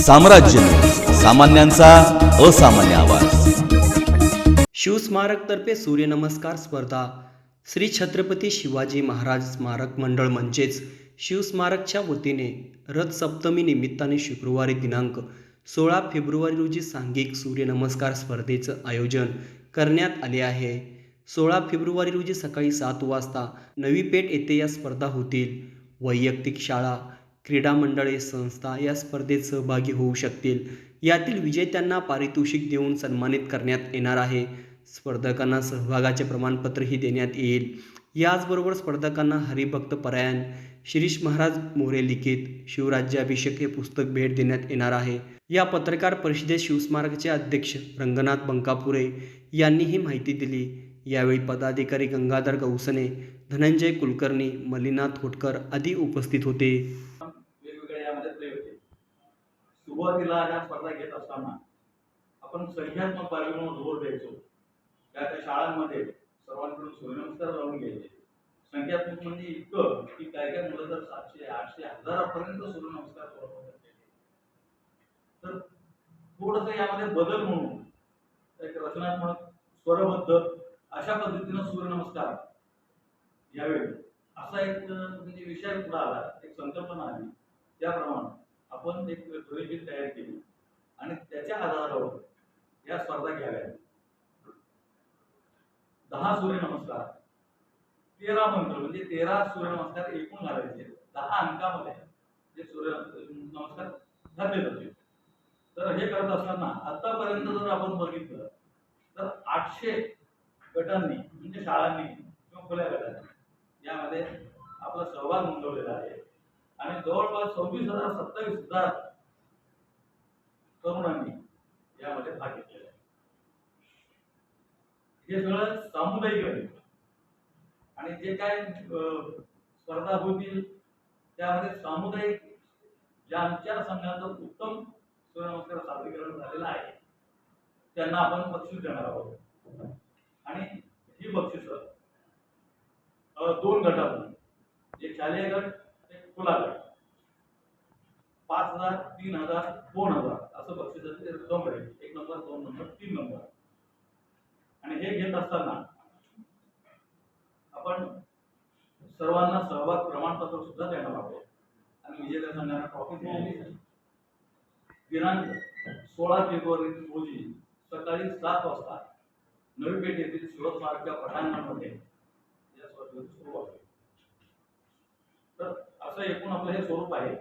साम्राज्य, सामान्यांचा असामान्य आवाज। शिवस्मारक तर्फे सूर्यनमस्कार स्पर्धा श्री छत्रपती शिवाजी महाराज स्मारक मंडळ म्हणजेच शिवस्मारकच्या वतीने रथ सप्तमी निमित्ताने शुक्रवारी दिनांक 16 फेब्रुवारी रोजी सांघिक सूर्यनमस्कार स्पर्धेचं आयोजन करण्यात आले आहे। 16 फेब्रुवारी रोजी सकाळी 7 वाजता नवी पेठ येथे या स्पर्धा होतील। वैयक्तिक शाळा, क्रीडा मंडळे, संस्था या स्पर्धेत सहभागी होऊ शकतील। यातील विजेत्यांना पारितोषिक देऊन सन्मानित करण्यात येणार आहे। स्पर्धकांना सहभागाचे प्रमाणपत्रही देण्यात येईल। याचबरोबर स्पर्धकांना हरिभक्त परायण शिरीष महाराज मोरे लिखित शिवराज्याभिषेक हे पुस्तक भेट देण्यात येणार आहे। या पत्रकार परिषदेत शिवस्मारकचे अध्यक्ष रंगनाथ बंकापुरे यांनी ही माहिती दिली। यावेळी पदाधिकारी गंगाधर गौसने, धनंजय कुलकर्णी, मल्लीनाथ खोटकर आदी उपस्थित होते। वेगवेगळे यामध्ये प्रयोग केले। सुरुवातीला ह्या स्पर्धा घेत असताना आपण संख्यात्मक बाबींवर जोर द्यायचो। त्या शाळांमध्ये सर्वांकडून सूर्यनमस्कार लावून घ्यायचे। संख्यात्मक म्हणजे इतकं की काय काय मुलं तर 700, 800, 1000पर्यंत सूर्यनमस्कार करत होते। तर थोडंसं यामध्ये बदल म्हणून एक रचनात्मक, स्वरबद्ध अशा पद्धतीनं सूर्यनमस्कार यावेळी असा एक म्हणजे विषय पुढे आला, एक संकल्पना आली। त्याप्रमाणे आपण एक ध्वनिफीत तयार केली आणि त्याच्या आधारावर या स्पर्धा घ्याव्या। 10 सूर्यनमस्कार, 13 मंत्र म्हणजे 13 सूर्यनमस्कार एकूण घालायचे 10 अंकामध्ये जे सूर्यनमस्कार घातले जाते। तर हे करत असताना आतापर्यंत जर आपण बघितलं तर 800 गटांनी म्हणजे शाळांनी किंवा खुल्या गटांनी यामध्ये आपला सहभाग नोंदवलेला आहे आणि जवळपास 26,000-27,000 तरुणांनी यामध्ये भाग घेतलेला आहे। हे सगळं सामुदायिक आहे आणि जे काय स्पर्धा होतील त्यामध्ये सामुदायिक ज्यांच्या संघाचं उत्तम सूर्यनमस्कार सादरीकरण झालेलं आहे त्यांना आपण बक्षीस देणार आहोत। आणि ही बक्षीस 2 गटातून, एक शालेय गट, एक खुला गट, 5,000, 3,000, 2,000 असं बक्षिसाची रक्कम राहील। 1 नंबर, 2 नंबर, 3 नंबर। आणि हे घेत असताना आपण सर्वांना सहभाग प्रमाणपत्र सुद्धा देणार आहोत आणि विजेत्या संघांना ट्रॉफी दिलेली आहे। दिनांक 16 फेब्रुवारी रोजी सकाळी 7 वाजता नवी पेठ येथील शिवस्मारकच्या पटांगणामध्ये या स्पर्धेची सुरुवात होईल। तर असं एकूण आपलं हे स्वरूप आहे।